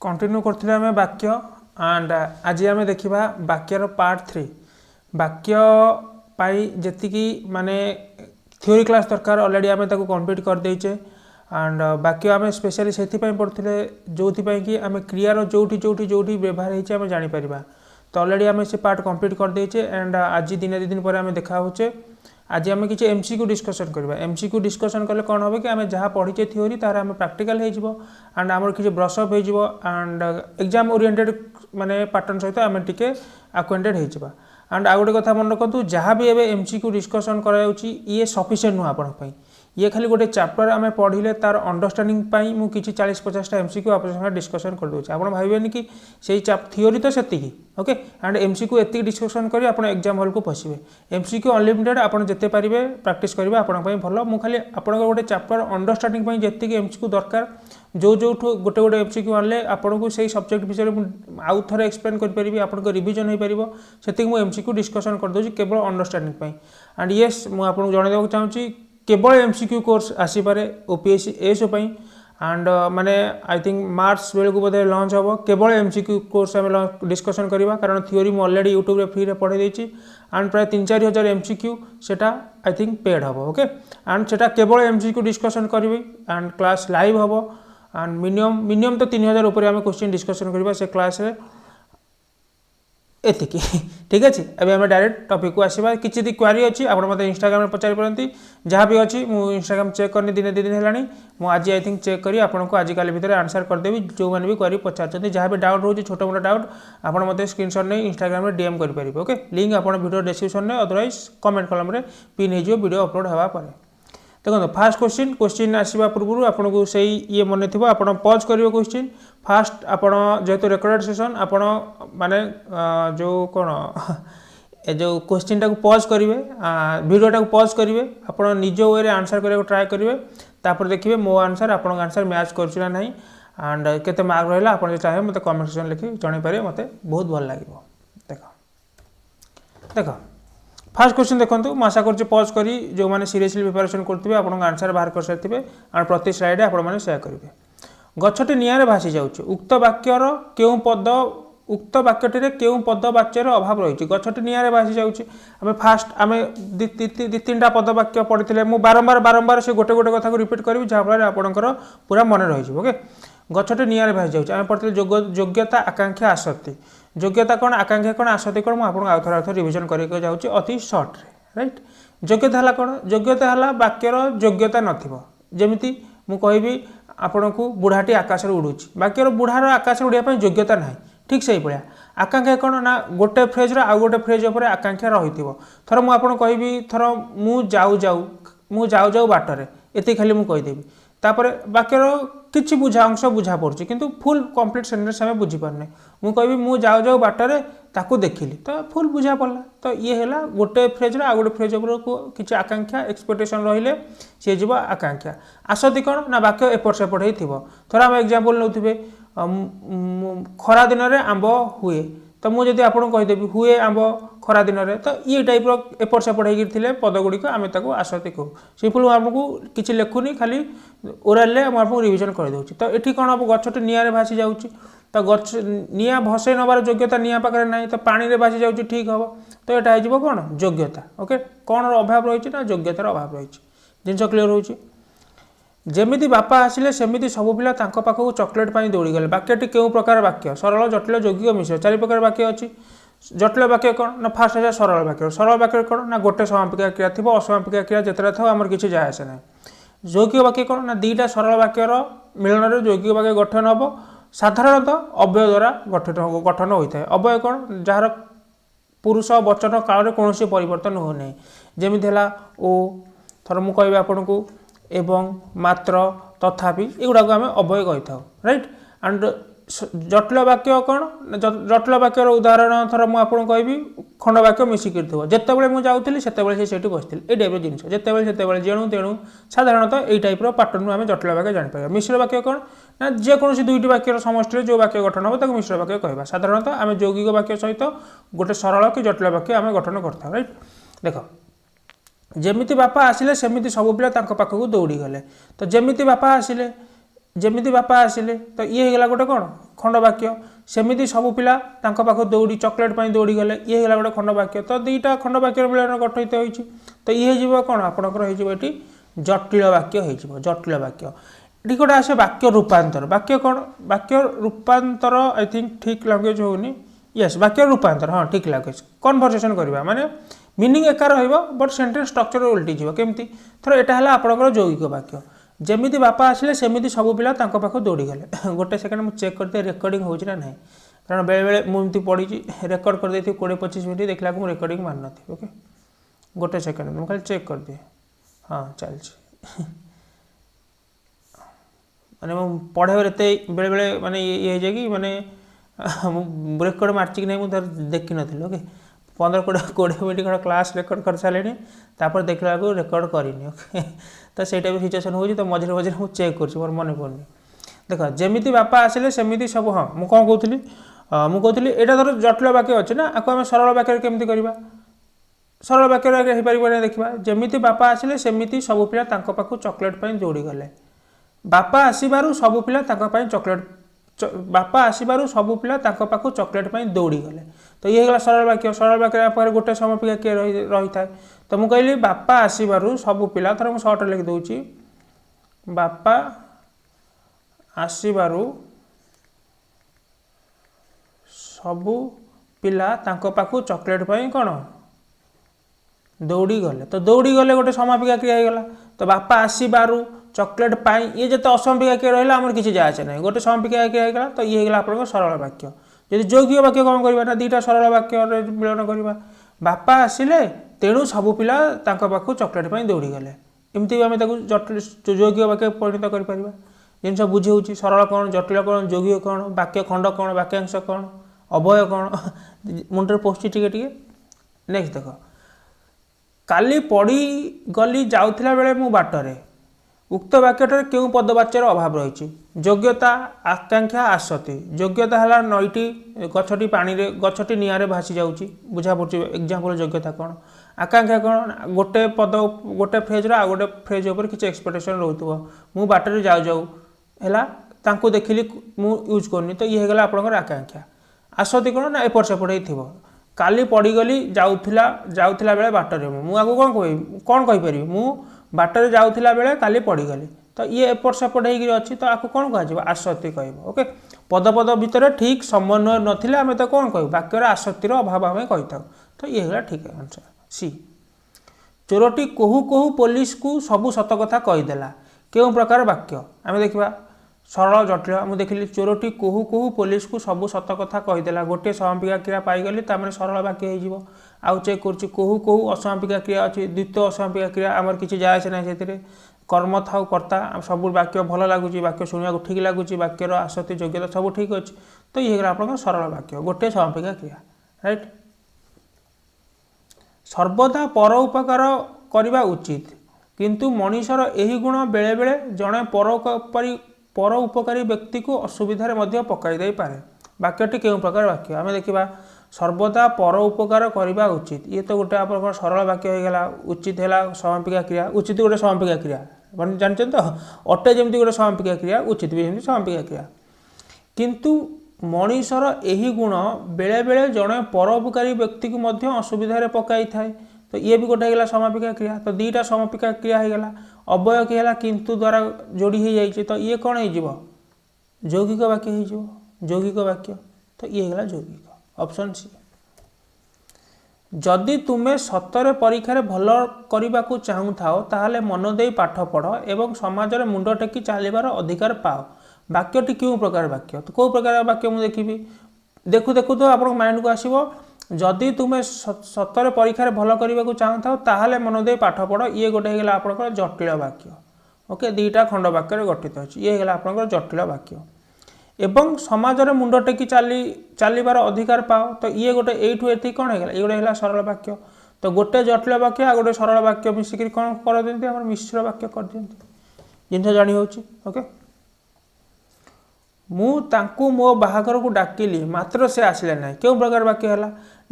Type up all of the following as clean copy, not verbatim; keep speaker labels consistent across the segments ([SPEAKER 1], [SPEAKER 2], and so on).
[SPEAKER 1] Continue करथिले आमे वाक्य एंड आज आमे देखिबा वाक्यर पार्ट 3 वाक्य पाई जेतिकी माने थ्योरी क्लास दरकार ऑलरेडी आमे ताको कंप्लीट कर देइचे एंड वाक्य आमे स्पेशली सेति पई पढथिले जोथि पई कि आमे क्रिया रो जोठी जोठी जोठी व्यवहार हेचे आमे जानि परिबा तो ऑलरेडी आमे से पार्ट कंप्लीट कर देइचे एंड आज दिन 2 दिन पर आमे देखा होचे आज आम किसी एमसीक्यू डिस्कसन करबा एमसीक्यू डिस्कसन कले कौन हम कि आम जहाँ पढ़ीचे थ्योरी तार आम प्रैक्टिकल हो एंड आम किसी ब्रशअप हो एंड एग्जाम ओरिएंटेड माने पैटर्न सहित आम टिके अक्वेंटेड हो एंड आ गोटे कथा मन रखु जहाँ भी एवं एमसीक्यू डिस्कसन ये सफिशिएंट नुह आपण ये खाली गोटे चैप्टर आम पढ़ले तार अंडरस्टैंडिंग मु किसी 40-50 एमसीक्यू आप डिस्कसन कर दूसरे आप भावेनि कि से थ्योरी तो से ओके एंड एमसीक्यू एति डिस्कसन करी आप एग्जाम हॉल को पशिबे एमसीक्यू अनलिमिटेड आप जिते पारे प्रैक्टिस करेंगे आपंपाई भल मु खाली आप गोटे चैप्टर अंडरस्टैंडिंग जी एमसीक्यू दरकार जो जो गोटे गोटे एमसीक्यू आने आपको से सब्जेक्ट विषय में आउ थे एक्सप्लेन करेंगे आप रिविजन हो पार से एमसीक्यू डिस्कसन करदे केवल अंडरस्टैंडिंग एंड येस मुझे जनइवाक चाहूँगी केवल एमसीक्यू कोर्स आसीपे ओपीएससी एसओ एंड माने आई थिंक मार्च बेलू बोधे लॉन्च हम केवल एमसीक्यू कोर्स आम डिस्कसन करवा कारण थ्योरी मुझे ऑलरेडी यूट्यूब रे फ्री पढ़े देती एंड प्राय 3-4 हजार एमसीक्यू सेटा आई थिंक पेड हम ओके एंड सेटा केवल एमसीक्यू डिस्कसन करी एंड क्लास लाइव हम एंड मिनिमम तो 3000 ऊपर आम क्वेश्चन डिस्कसन करवा से क्लास रे एतिकी ठीक अच्छे अभी आम डायरेक्ट टॉपिक को आसवा किसी दी क्वारी अच्छी आप मतलब इंस्टाग्राम में पचारि पारती जहाँ भी अच्छी मुझे इंस्टाग्राम चेक करनी दिन 2 दिन है मुझे आई थिंक चेक करी आपको आजिकल भितर आंसर करदेवी जो मैंने भी क्वारी पचार जहाँ भी डाउट रोचे छोट मोट डाउट आप मतलब स्क्रीनशॉट नहीं इंस्टाग्राम में डीएम करेंगे ओके लिंक आप वीडियो डिस्क्रिप्शन में अदरवाइज कमेंट कॉलम में पिन हो वीडियो अपलोड होगा देखो फास्ट क्वेश्चन आसवा पूर्व आपको से ये मन थी आप पज करेंगे क्वेश्चन फास्ट आप जेहेतु रेकर्डेड सेशन आप माने जो कौन जो क्वेश्चन टाक पज करेंगे वीडियोटा पज करेंगे आप निज वे आंसर करने ट्राए करेंगे तापर देखिए मो आंसर आप आंसर मैच कर ना एंड केते मार्क रहा आप चाहिए मतलब कमेंट सेक्शन लिखि जन पारे मत बहुत भल लगे देख फास्ट क्वेश्चन देखो मुझे आशा कर पज करी जो मैंने सीरियसली प्रिपरेशन करेंगे आप आंसर बाहर कर सारी एंड प्रति स्लाइड आप सेयार करेंगे गछटी निआरे भासी जाउछि उक्त वाक्यर केउ पद उक्त वाक्यटी केउ पद वाच्यर अभाव रही गछटी निआरे भासी जाउछि आम फास्ट आम 2-3टा पद वाक्य पढ़ी मुझे बारंबार से गोटे गोटे कथा को रिपीट करी जहाँफल आपंकर पूरा मन रही ओके गछटी निआरे भासी जाउछि आम पढ़ी योग्यता आकांक्षा आसक्ति योग्यता कौन आकांक्षा कौन आसक्ति कौन मुझे आउ थे रिविजन करके जाऊँगी अति सर्ट राइट योग्यता है कौन योग्यता है वाक्यर योग्यता नमती मु कहि आपण को बुढ़ाटी आकाश उड़ूची वाक्यर बुढ़ार आकाश उड़ापी योग्यता ना ठीक से भाया आकांक्षा कौन ना गोटे फ्रेज आउ गोटे फ्रेज उपर आकांक्षा रही थर मुझे कहि थर मु जाऊ जाऊ बाटर ये खाली मुझे कहीदेवी तापर वाक्यर किसी बुझा अंश बुझा पड़ी किंतु फुल कंप्लीट सेंटेंस आम बुझीपारे मुझे कहि मु जाऊ जाऊ बाटर ताकू देखिली तो फुल बुझा पड़ा तो ये है गोटे फ्रेज आउ गोटे फ्रेज किसी आकांक्षा एक्सपेक्टेशन रही सी जीव आकांक्षा आसक्ति कौन ना वाक्य एपट सेपट हो थोड़ा आम एग्जांपल नौथे खरा दिन में आंब हुए तो मुझे आपको कहीदेवी हुए आंब खरा दिन में तो ये टाइप एपट सेपट होते पदगुड़िक आम आसक्ति कहूँ सिंपल आमको किसी लिखुनी खाली ओराल आपको रिविजन करदे तो ये कौन हम गछटी निआरे भासी जाऊँगी तो गछ निआ भसई नबार योग्यता निआ पाखे ना तो पानी में भासी जाऊँगी ठीक हम तो यहाँ हो कौन योग्यता ओके कौन अभाव रही ना योग्यतार अभाव रही जिनस क्लीयर होची जमीती बापा आसिले सेमिति सब पिला तांको पाखकु चॉकलेट पाई दौड़ी गले वाक्यटी केउ प्रकार वाक्य सरल जटिल यौगिक मिश्र 4 प्रकार वाक्य अच्छी जटिल वाक्य कौन ना फास्ट है सरल वाक्य कौन ना गोटे समापिका क्रिया थी असमापिका क्रिया जिते था आमर किसी जाए आसे ना यौगिक वाक्य कौन ना 2टा सरल वाक्यर मिलन यौगिक वाक्य गठन हम साधारणतः अव्यय द्वारा गठन होता है अव्यय कौन जार पुरुष वचन काल में कौन परिवर्तन हो नहीं जमीती है ओ थर मु कहि आपन को एवं मात्र तथापि एगुड़ाक आम अव्यय कही था राइट एंड जटिल वाक्य कौन जटिल वाक्यर उदाहरण थर मुझे कहि खंड वाक्य मिसिक जिते मुझे जाऊँगी से बसती ये टाइप जिन जिते जेणु तेणु साधारणतः यही टाइप पैटर्न आम जटिल वाक्य जापर मिश्र वाक्य कौन ना जेकोसी 2टी वाक्यर समष्टि जो वाक्य गठन हम ताको मिश्र वाक्य कहवा साधारणतः आम यौगिक वाक्य सहित गोटे सरल कि जटिल वाक्य आम गठन करता राइट देख जमीती बापा आसिले सेमिति सब पिला तांको पाखकु दौड़ी गले तो जमीती बापा आसिले तो ये गला गोटे कौन खंड वाक्य सेमिति सब पिला तांको पाखु दौड़ी चॉकलेट पाई दौड़ी गले ये हैला गोटे खंड वाक्य तो दुईटा खंड वाक्य मिलन गठित होईछि तो ये जीव कोन आपनकर होई जीव एटी जटिल वाक्य होई जीव जटिल वाक्य एटी गोटे आसे वाक्य रूपांतर आई थिंक ठीक लैंग्वेज होनी यस वाक्य रूपांतर हाँ ठीक लैंग्वेज कन्वर्सेशन करबा माने मीनिंग एका रहइबो बट सेंटेंस स्ट्रक्चर उल्टी जीव केमती थरो एटा हला आपनकर यौगिक वाक्य जेमिति बापा आसिले सेमिति सब पिला तांको पाखु दौड़ी गले गोटे सेकेंड मु चेक करते रेकर्डिंग होछि ना नहीं कारण बेले बेले मु एमती पड़ी रेकर्ड कर देथि 20-25 मिनिट देखला को रेकर्डिंग मार नथि ओके गोटे सेकेंड मु खाली चेक कर दे हाँ चलछि माने मु पढ़े एते बेले बेले माने ये जे कि माने रेकर्ड मारछि कि नहीं मु देखि नथिल ओके 15-20 मिनिट खड़ा क्लास रेकर्ड कर सारे तापर देखला को रेकर्ड करिनी ओके तो सही टाइप सिचुएसन हो तो मझे मझे मुझे चेक कर मन पड़नी देख जमीती बापा आसिले सेमिति सब हाँ मुझे कौन कहूली मुझे यहाँ धर जटिल वाक्य अच्छे ना आपको आम सरल वाक्य केमती करवा सरल वाक्य हो पार देखा जमीती बापा आसिले सेमिति सब पिला तांको पाखु चॉकलेट पाई दौड़ी गले बापा आसबारू सब पिला तांको पाई चॉकलेट बापा आसबारू सब पिला तांको पाखु चॉकलेट पाई दौड़ी गले तो ये होगा सरल वाक्य गोटे समापिका किए रही था तो मुझे कहली बापा आसबारू सब पिला थर मुझे सर्ट लिखि दूची बापा आसबारू सबू पिला तांको पाखु चॉकलेट पाई कौन दौड़ी गले तो दौड़ी गले गोटे समापिका क्रिया हो गला तो बापा आसबारू चॉकलेट पाई ये जो असमापिका क्रिया रहा आम किसी जाए ना गोटे समापिका क्रिया होगा तो ये होगा आप सरल वाक्य यदि यौगिक वाक्य कौन करवा ना दुईटा सरल वाक्य मिलन करवा बापा आसिले तेणु सबू पिला तांको पाखु चॉकलेट पाई दौड़ी गले एमती आम जटिल यौगिक वाक्य परिणत कर जिन बुझे सरल कौन जटिल कौन यौगिक कौन वाक्य खंड कौन वाक्यांश कौन अभय कौन मुंडे पोस्ट टिके नेक्स्ट देख काली पड़ी गली जाउथिला बेले मु बाटरे उक्त वाक्यटार क्यों पदवाच्यर अभाव रही योग्यता आकांक्षा आसती योग्यता है नईटी गछटी पानी रे गछटी निआरे भासी जाउची बुझा पड़ुची एग्जांपल योग्यता कौन आकांक्षा कौन गोटे पद गोटे फ्रेज रो आ गोटे फ्रेज ऊपर किसी एक्सपेक्टेशन रहउतबो मु बाटरे जाउ जाउ हैला तांको देखिली मु यूज करनी तो ये हेगला आपनकर आकांक्षा आसती कौन ना एपट सेपट ही काली पड़गली जाउथिला बेले बाटरे मु आगु कौन कहि परिबी मु बाटरे जाउथिला बेले काली पड़गली तो ये एपट सेपट होगी अच्छी तो आपको कौन कह आसक्ति कह ओके पद पद भितर ठीक समन्वय नथिले आमे तो कौन कह वाक्यर आसक्तिर अभाव आम कही था तो ये है ठीक आंसर सी चोरटी कहू कहू पुलिस को सबू सत कथा कहीदेला क्यों प्रकार वाक्य आम देखा सरल जटिल मुझे देखिली चोरटी कहू कहू पुलिस को सबू सत कथा कहीदेला गोटे समापिका क्रिया पाईगली तार सरल वाक्य हो आउ चेक करुच्ची कहू कहू असमापिका क्रिया अच्छी द्वितीय असमापिका क्रिया आमर किसी जाए ना से कर्म था कर्ता सब वाक्य भल लगुच वाक्य शुणा ठीक लगुच वाक्यर आसक्ति योग्यता सब ठीक अच्छे तो ये आप सरल वाक्य गोटे समापिका क्रिया राइट सर्वदा पर उपकार करने उचित किंतु मनीषर यही गुण बेले बेले जड़े पर उपकारी व्यक्ति को असुविधार पकई दे पारे वाक्यटी क्यों प्रकार वाक्य आम देखा सर्वदा पर उपकार करने उचित ये तो गोटे आप सरल वाक्य होगा उचित है समापिका क्रिया उचित गोटे समापिका क्रिया जानते तो अटे जमी गोटे समापिका क्रिया उचित भी समापिका क्रिया किंतु मनीषर यही गुण बेले बेले जड़े परोपकारी व्यक्ति को असुविधार पकई थाए तो ये भी गोटे होगा समापिका क्रिया तो दुईटा समापिका क्रिया होगा अव्यय कि है किंतु द्वारा जोड़ी हो जाए तो ये कौन हो यौगिक वाक्य हो यौगिक वाक्य तो ये होगा यौगिक ऑप्शन सी जदि तुम्हें सतरे परीक्षा भल करने को चाहू था ताहले मन दे पाठ पढ़ एवं समाज में मुंड टेकी चलबार अधिकार पाओ वाक्यटी क्यों प्रकार वाक्य तो कौ प्रकार वाक्य मुझे देखी देखु देखु तो आप माइंड को आसो जदि तुम्हें सतरे परीक्षा भल करने को चाहू था ताहले मन दे पाठ पढ़ ये गोटे होगा आप जटिल वाक्य ओके दुईटा खंड वाक्य गठित अच्छे ये होगा आप जटिल वाक्य एवं समाज में मुंड टेकी चलबार अधिकार पाओ तो ये गोटे एठू एति कौन होगा ये गोटे है सरल वाक्य तो गोटे जटिल वाक्य आ गोटे सरल वाक्य मिसिक कौन कर दिखती मिश्र वाक्य कर दिखती जिन जानी ओके मु तांकु मो बाहागर को डाकिली मात्र से आसिले ना क्यों प्रकार वाक्य है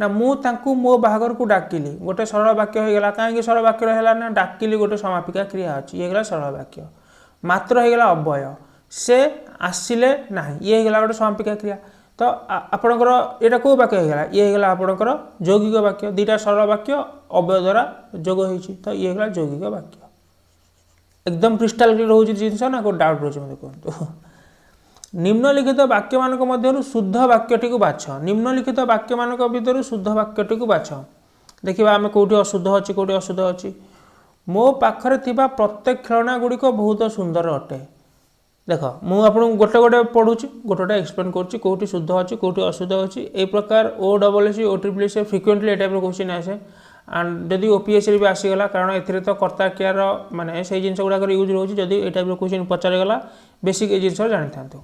[SPEAKER 1] ना मु तांकु मो बाहागर को डाकिली गोटे सरल वाक्य होगा कहीं सरल वाक्य है ना डाकिली गोटे समापिका क्रिया अच्छी ये सरल वाक्य मात्र होगा अव्यय से आसिले ना ये होगा गोटे समापिका क्रिया तो आपणकर यहाँ कौ वाक्य होगा ये होगा आपणकर यौगिक वाक्य दुईटा सरल वाक्य अव्यय द्वारा जोग होती तो ये होगा यौगिक वाक्य एकदम क्रिस्टाल क्लियर हो जिनस ना कोई डाउट रोचे मत कहतु निम्नलिखित वाक्य मान मध्य शुद्ध वाक्यटी को बाछ निम्नलिखित वाक्य मान भर शुद्ध वाक्यटी को बाछ देखा आम कौटी अशुद्ध अच्छी कौटी अशुद्ध अच्छी मो पाखरे थिबा प्रत्येक खेलना गुड़िक बहुत सुंदर अटे देख मुझे गोटे गोटे पढ़ुची गोटे एक्सप्लेन करुँच कौटी शुद्ध अच्छी कौटी अशुद्ध अच्छी ए प्रकार ओ डबल एस ओ ट्रिपल एस फ्रिक्वेंटली ए टाइप क्वेश्चन आसे एंड जदि ओपीएस भी आसीगला कारण ए तो कर्ता क्रियार माने से जिन गुड़ाक यूज रोचे जदि ए टाइप क्वेश्चन पचारगला बेसिक ए जिन जानी था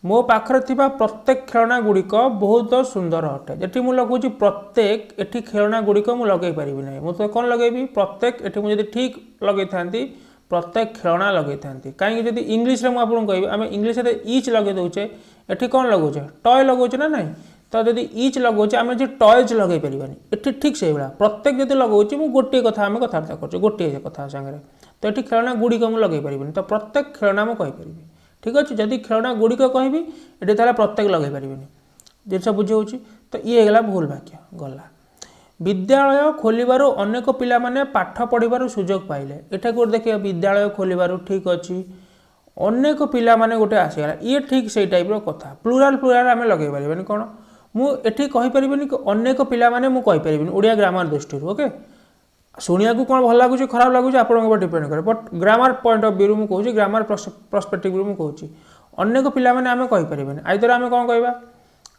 [SPEAKER 1] मो पाखरे थिबा प्रत्येक खेलना गुड़िक बहुत सुंदर अटे जेटी मुझे लगुच प्रत्येक एटी खेलना गुड़िक मुझे लगे पारि ना मुझे कौन लगे प्रत्येक एटी मुझे ठीक लगे था प्रत्येक खेलना लगे था कहीं जब इंग्लीश में मुझे कहि आम इंग्लीश इच लगे दौचे एटी कौन लगुचे टय लगुचे ना ना तो जब इच लगुचे आम जो टयज लगे पारानी ये ठीक से भाया प्रत्येक जब लगुच मुझे गोटे कथा आम कथबार्ता कर गोटे कथा सागर तो ये खेलना गुड़िक मुझे लगे पारि तो प्रत्येक खेलना मुझे कहीपरि ठीक अच्छे जदि खेलना गुड़िक कहबी ये प्रत्येक लगे पारे जिस बुझे तो ये गला भूल वाक्य गला विद्यालय खोलवर अनेक पिला माने पाठ पढ़ार सुजोग पाइले एटा गोटे देखिए विद्यालय खोलवर ठीक अच्छी अनेक पिला माने गोटे आसीगला ये ठीक से टाइप कथा प्लूराल प्लूराल आम लगे पारे कौन मुझे कहीपरि कि अनेक पिला माने मुझे कहीपरि ओडिया ग्रामर दृष्टि ओके शुणा को कौन भल लगुच खराब लगुच आप डिपेंड करे but grammar point of view मुझे ग्रामर पर्सपेक्टिव मुझे कहूँ अनेक पिला माने आम कहीपरि आइदर आम कौन कहवा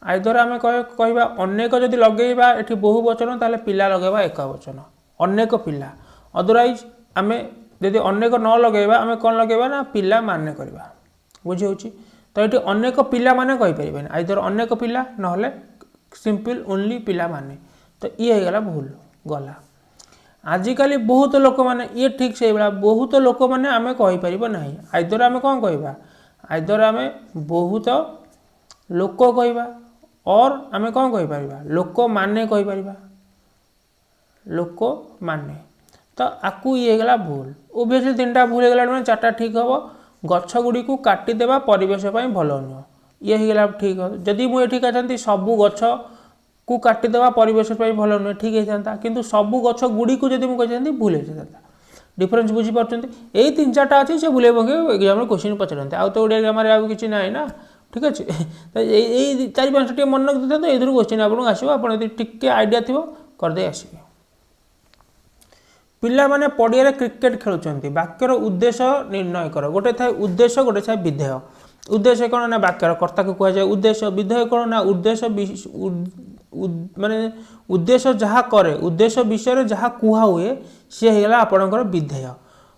[SPEAKER 1] आइदर आम कहवा अनेक जदि लगेगा ये बहु वचन ताले पिला लगेगा एक वचन अनेक पिला अदरवाइज आम जदि अनेक न लगेगा आम कौन लगेगा ना पिला माने करवा बुझे तो ये अनेक पिला माने कहीपरि आइदर अनेक पिला ना सिंपल ओनली पिला माने तो ये होगा भूल गला आजिकल बहुत लोक मैंने ये ठीक से भाया बहुत लोक मैंने आम कहीपर ना आइदर आम कौन कहवा आइदर आम बहुत लोक कहवा और आम कौन कहीपर लोक माने कहीपर लोक माने तो आपको ये गला भूल ओबियसली तीन भूल होगा मैंने चार्टा ठीक हम गछ गुड़ी को काटिदेवा परिवेश भल नुह ये होगा ठीक जदि मुझे कहती सबू गछ को काटिदेवा परिवेश भल नुहे ठीक होता किंतु सबू गछ गुड़ी को जब मुझे भूल होता डिफरेन्स बुझीपार यही तीन चार्टा अच्छी से भूल एग्जाम क्वेश्चन पचारते आउ तो ओडिया ग्रामर आउ कि ना ना ठीक अच्छे तो यही चार पाँच टी मन रखी था ये क्वेश्चन आपको आसो आप टे आइडिया थी करदे आसवे पिला माने पड़िया क्रिकेट खेलुंट वाक्यर उद्देश्य निर्णय कर गोटे थाए उद्देश्य गोटे थाए विधेय उद्देश्य कौन ना वाक्यर कर्ता को कहुए उद्देश्य विधेय कौन ना उद्देश्य माने उद्देश्य जहाँ करे उद्देश्य विषय जहाँ कुहा हुए सी होगा आपणकर विधेय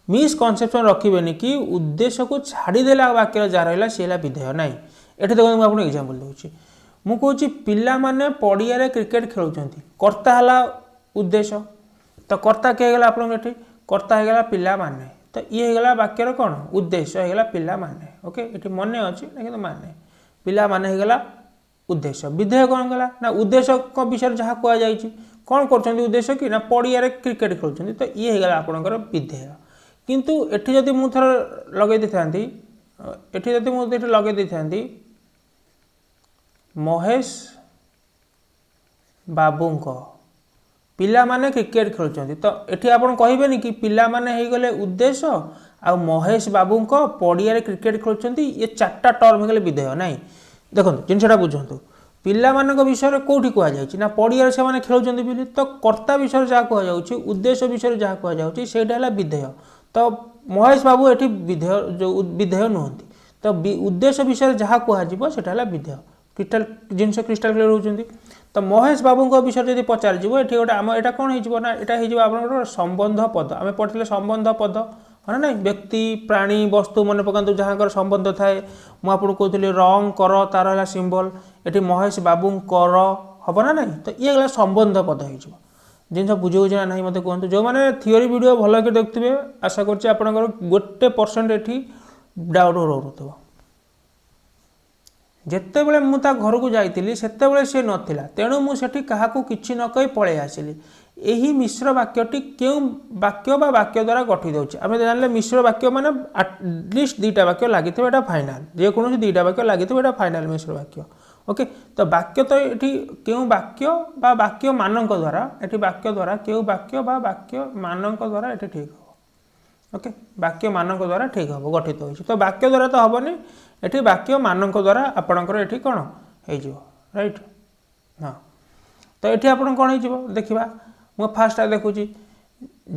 [SPEAKER 1] मिसकनसेप्शन रखिबेनि कि उद्देश्य को छाड़देला वाक्य जहाँ रहा सी है विधेय ना ये देखो मुझे आपको एग्जाम्पल दूसरी मुझे पिला माने पड़िया क्रिकेट खेलुंट कर्ता है उद्देश्य तो कर्ता किए गला आपठी कर्ता होगा पिला माने तो ये होगा वाक्यर कौन उद्देश्य होगा पिला माने ओके ये मन अच्छी ना कि माने पिला माने होगा उद्देश्य विधेय कौन गला ना उद्देश्य विषय जहाँ कहुई कौन कर उद्देश्य कि ना पड़िया क्रिकेट खेलुंट तो ये होगा आपणकर विधेय किंतु एठी जदि मु थर लगे देथांती एठी जदि मु एठी लगे देथांती महेश बाबूंको पिला माने क्रिकेट खेलुंट तो एठी आपण कहबेनी कि पिला माने हे गले उद्देश्य आ महेश बाबूंको पड़िया क्रिकेट खेलुंट ये चार्टा टर्म हो गले विधेय नाई देखो जिनसा बुझंतु पिला मानक विषय कौटी कहुई ना पड़िया से मैंने खेलुंट बोली तो कर्ता विषय जहाँ कहुई उद्देश्य विषय जहाँ कहुई से विधेय तो महेश बाबू ये विधेय जो विधेय नुहति तो उद्देश्य विषय जहाँ कहला विधेय क्रिस्टाल जिनस क्रिस्टाल क्लियर होती तो महेश बाबू विषय जब पचार ये गोटे आम यहाँ कौन होना यहाँ आप संबंध पद आम पढ़ते संबंध पद है ना व्यक्ति प्राणी वस्तु मन पकातु जहाँ संबंध थाए मुझे कहती रंग कर तार है सिंबल ये महेश बाबू कर हम ना ना तो ये गला संबंध पद हो जिन बुझे ना ना मत कहते जो मैंने थियोरी वीडियो भल कि देखुए आशा कर गोटे परसेंट ये डाउट रोथो जिते बड़े मुझे घर को जाइली से सी नाला तेणु मुझे क्या किसी न कही पलि आसली यही मिश्र वाक्यटी क्यों वाक्य बा वाक्य द्वारा गठित होछि आमे जानले मिश्र वाक्य माने एटलिस्ट दुईटा वाक्य लागिथिबे एटा फाइनल जे कोनो दुईटा वाक्य लागिथिबे एटा फाइनल मिश्र वाक्य ओके तो वाक्य तो एठी क्यों वाक्य बा वाक्य मानक द्वारा एठी वाक्य द्वारा क्यों वाक्य बा वाक्य मानक द्वारा एठी ठीक हो ओके वाक्य मानक द्वारा ठीक हो गठित होछि तो वाक्य द्वारा तो हबनी एठी वाक्य मानक द्वारा आपणकर एठी कोन हे जिवो राइट हां तो एठी आपण कोन हे जिवो देखिबा मु फास्ट देखुची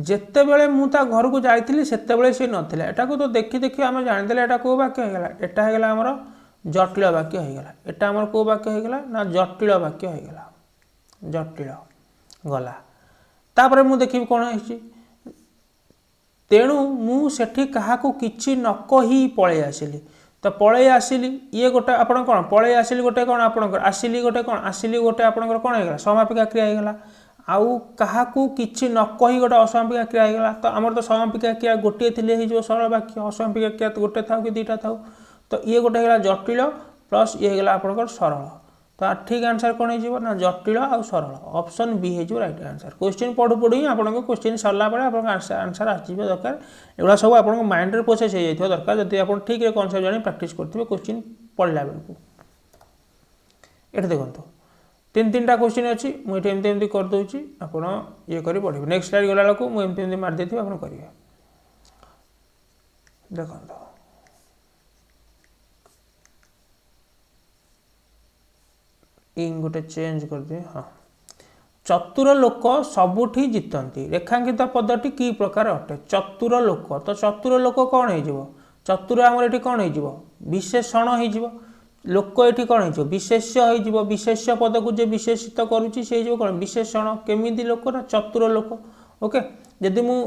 [SPEAKER 1] जेते बेले मु ता घर को जाइथिली सेते बेले से नथिला एटा को तो देखि देखि हम जानि देले एटा को वाक्य हे गेला एटा हे गेला हमर जटिल वाक्य हे गेला एटा हमर को वाक्य हे गेला ना जटिल वाक्य हे गेला जटिल गला तापर मु देखि कोन हेछि तेणु मु सेठी कहा को किछि न कहि पळे आसिली तो पळे आसिली ये गोटे आपण कोन पळे आसिली गोटे कोन आपण आसिली गोटे आपण कोन हे गेला समापिका क्रिया हे गेला आउ कहा को किछि न कहि गोटे असमापिका क्रिया हे गेला तो हमर तो समापिका क्रिया गोटे थिले हे जो सरल वाक्य असमापिका क्रिया तो गोटे थाउ कि दुईटा थाउ तो ये गोटे हेला जटिल प्लस ये हेला आपनकर सरल तो ठीक आंसर कोन हे जीवो ना जटिल आ सरल ऑप्शन बी हे जो राइट आंसर क्वेश्चन पढु पढु ही आपनको क्वेश्चन सरला परे आपन आंसर आसीबे दरकार एगुला सब आपन माइंड रे प्रोसेस हे जाइथो दरकार जति आपन ठीक रे कांसेप्ट जानि प्रैक्टिस करथिबे क्वेश्चन पढला बेलकु एठ देखंतो तीन टा क्वेश्चन अछि मु एमती एमती कर दोछि आपण ये करी पढिबे नेक्स्ट स्लाइड गला लको मु एमती एमती मार देथिबे आपण करिवे देखंतो इन गोटे चेंज कर दे हाँ चतुर लोक सबुठी जितंती रेखांकित पदटी की प्रकार अटे चतुर लोक तो चतुर लोक कौन हो चतुर आमर एठी कौन हो विशेषण हो लोक एठी कौन हो विशेष्य हो विशेष्य पद को जे विशेषित करुच्ची से कौन विशेषण केमिति लोक ना चतुर लोक ओके जदि मु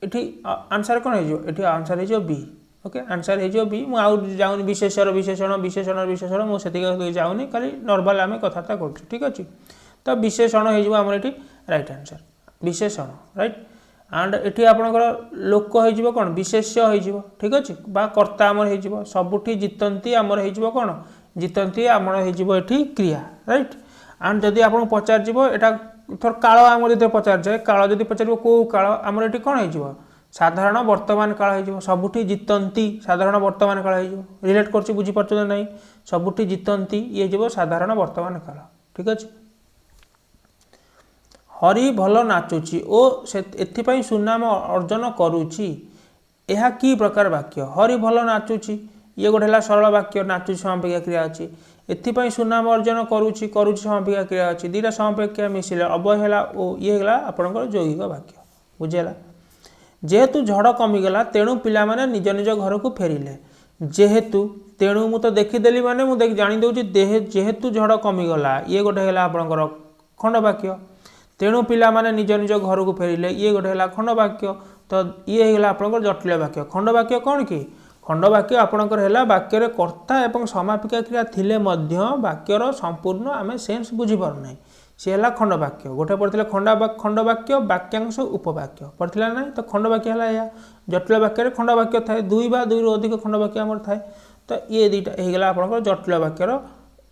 [SPEAKER 1] एठी आंसर कौन हो आंसर हो बी ओके आंसर हो बी मुझे जाऊनी विशेषण विशेषण विशेषण विशेषण मुझे जाऊनी खाली नॉर्मल आम कथबार्ता कर ठीक अच्छे तो विशेषण होमर ये राइट आंसर विशेषण राइट एंड एटी आपंकर लोक हो कौन विशेष्य हो ठीक अच्छे बा कर्ता आमर हो सबुठी जितंती आमर हो कौन जितंती आमर हो क्रिया राइट एंड जदि आप पचार यहाँ थोड़ा काल आम जो पचार जाए काल जब पचार कौ काल आमर ये कौन हो साधारण वर्तमान काल हो सबुठी जितंती साधारण वर्तमान काल हो रिलेट कर बुझीपार ना नहीं सबुठी जितंती ये जो साधारण वर्तमान काल ठीक अच्छे हरि भल नाचुची ओ एथिपाई सुनाम अर्जन करुची यह की प्रकार वाक्य हरि भल नाचुची ये गोटे सरल वाक्य नाचुची समापिका क्रिया अच्छी एथिपाई सुनाम अर्जन करुची करुची समापिका क्रिया अच्छी दुईटा समापिका क्रिया मिसिले अवहेला ओ ये है आपंकर यौगिक वाक्य बुझेगा जेहेतु झड़ कमिगला तेणु पिला माने निज निज घर को फेरिले जेहेतु तेणु मु तो देखीदेली माने मु जानीदे जेहेतु झड़ कमिगला ये गोटे है आपंकर खंड वाक्य तेणु पिला माने निज निज घर को फेरिले ये गोटे है खंड वाक्य तो ये है आपंकर जटिल वाक्य खंड वाक्य कौन कि खंड वाक्य आपंकर है वाक्य कर्ता एवं समापिका क्रिया थिले मध्य वाक्यर संपूर्ण आम सेन्स बुझीपार ना सी है खंड वाक्य गोटे पढ़ते खंड वाक्य वाक्यांश उपवाक्य पढ़ला ना तो खंड वाक्य है या जटिल वाक्य खंड वाक्य थाए दुई बा दुई अधिक खंड वाक्य आमर थाए तो ये दुईटा होगा आप जटिल वाक्यर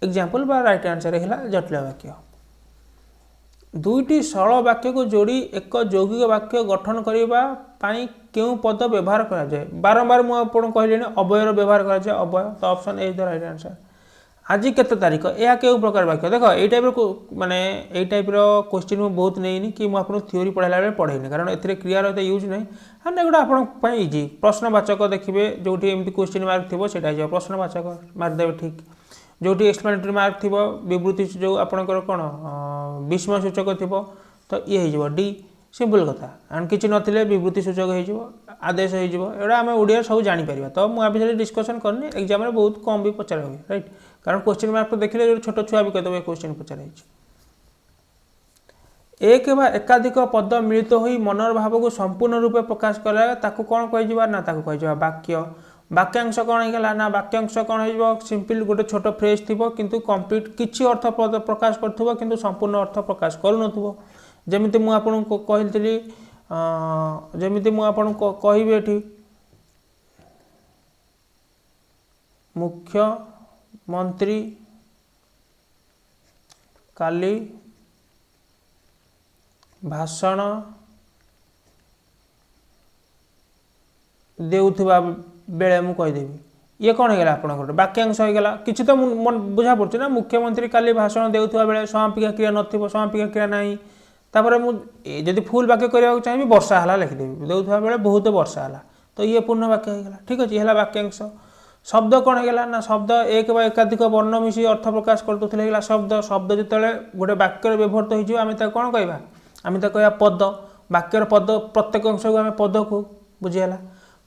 [SPEAKER 1] एग्जाम्पल बा राइट आंसर है जटिल वाक्य दुईटी सरल वाक्य को जोड़ी एक यौगिक वाक्य गठन करने क्यों पद व्यवहार कराए बारंबार मुझे कहली अवयर व्यवहार कराए अवय तो option A the right answer आज केते तारीख यह क्यों प्रकार वाक्य देख ये टाइप माने ये टाइप क्वेश्चन मुझे बहुत नहीं कि मुझे थ्योरी पढ़ाला बेले पढ़ेनि कारण ए क्रिया एत यूज नहीं हाँ गोटे आप इजी प्रश्नवाचक देखिए जो एमती क्वेश्चन मार्क थी से प्रश्नवाचक मारिदेवे ठीक जो एक्सप्लेनेटरी मार्क थी विवृत्ति जो आपंकर कौन विस्मय सूचक थी तो ये हो डी सिंपल कथा एंड किसी नथिले विवृत्ति सूचक हो आदेश होगा आम ओडिया सब जापर तो मुझे डिस्कसन करनी एग्जाम में बहुत कम भी पचार हुए राइट कारण क्वेश्चन मार्क तो देखिए जो छोट छुआ भी कहते क्वेश्चन पचार एक बा एकाधिक पद मिलित हो मनर भाव को संपूर्ण रूपे प्रकाश कला ताकू कौन कह ना कह वाक्य वाक्यांश कौन होगा ना वाक्यांश कौन हो सिंपल गोटे छोट फ्रेज थी किंतु कंप्लीट किसी अर्थ प्रकाश कर किंतु संपूर्ण अर्थ प्रकाश करूँ जमीती मुझे कहली जमीती मुझे कहि एठी मुख्यमंत्री काली भाषण देउथुबा बेले मु कहीदेवी ये कौन होगा आप वाक्यांश होगा किसी तो बुझा पड़े ना मुख्यमंत्री काली भाषण देउथुबा बेले समापिका क्रिया नथिबो समापिका क्रिया नहीं तापर मुझे फुल वाक्य करने चाहिए वर्षा है लिखिदेवी देउथुबा बेले बहुत वर्षा है तो ये पूर्ण वाक्य होगा ठीक अच्छे है वाक्यांश शब्द कौन होगा ना शब्द एक बा एकाधिक वर्ण मिसी अर्थ प्रकाश कर शब्द शब्द जो गोटे वाक्य व्यवहृत हो कौन कहवा आम तो कह पद वाक्यर पद प्रत्येक अंश को आम पद को बुझीगला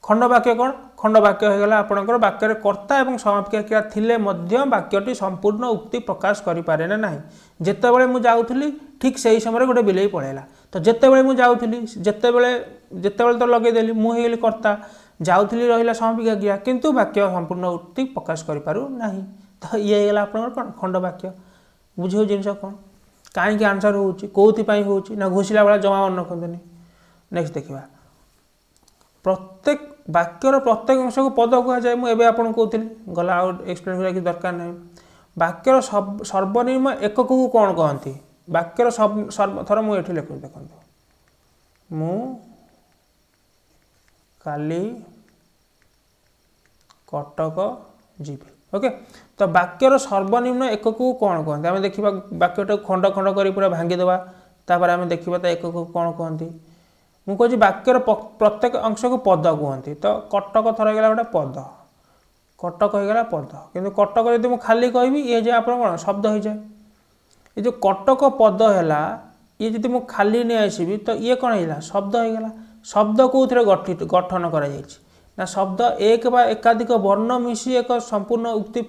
[SPEAKER 1] खंड वाक्य कौन खंड वाक्य होगा आपंकर वाक्य कर्ता और समापिका क्रिया थिले मध्य वाक्यटी संपूर्ण उक्ति प्रकाश करें ना जितेबाला मुझे जाऊँगी ठीक से ही समय गोटे बिले पलैला तो जितेबाला मुझे जाऊँगी जितेबाला तो लगेदेली मुझे कर्ता जाऊँगी रहा समापिका क्रिया किंतु वाक्य संपूर्ण उक्ति प्रकाश करें तो ये होगा आप कौन खंड वाक्य बुझे जिन कौन कहीं आंसर होपाई हो घोषिला बेला जमा मन रखते नेक्स्ट देखा प्रत्येक वाक्यर प्रत्येक अंश को पद कहुए मुझे आपको कहती गला एक्सप्लेन करा कि दरकार नहीं वाक्यर सर्वनिम्न एकक को कौन कहती वाक्यर थर मुझे लिखु देखो मु काली कटक जीवी ओके तो वाक्यर सर्वनिम्न एकक को कौन कहते आम देखा वाक्यटा खंड खंड कर पूरा भांगीदेवा तापर आम देखा एकक को कौन कहती मुझे वाक्यर प्रत्येक अंश को पद कहती तो कटक थर होगा गोटे पद कटक होगा पद किंतु कटक जब मुझे खाली कहि ये आप कौन शब्द हो जाए ये जो कटक पद है ये जी मुझे खाली नहीं आसबि तो ये कौन है शब्द होगा शब्द कौन गठन कर शब्द एक बा एकाधिक वर्ण मिसी एक संपूर्ण उक्ति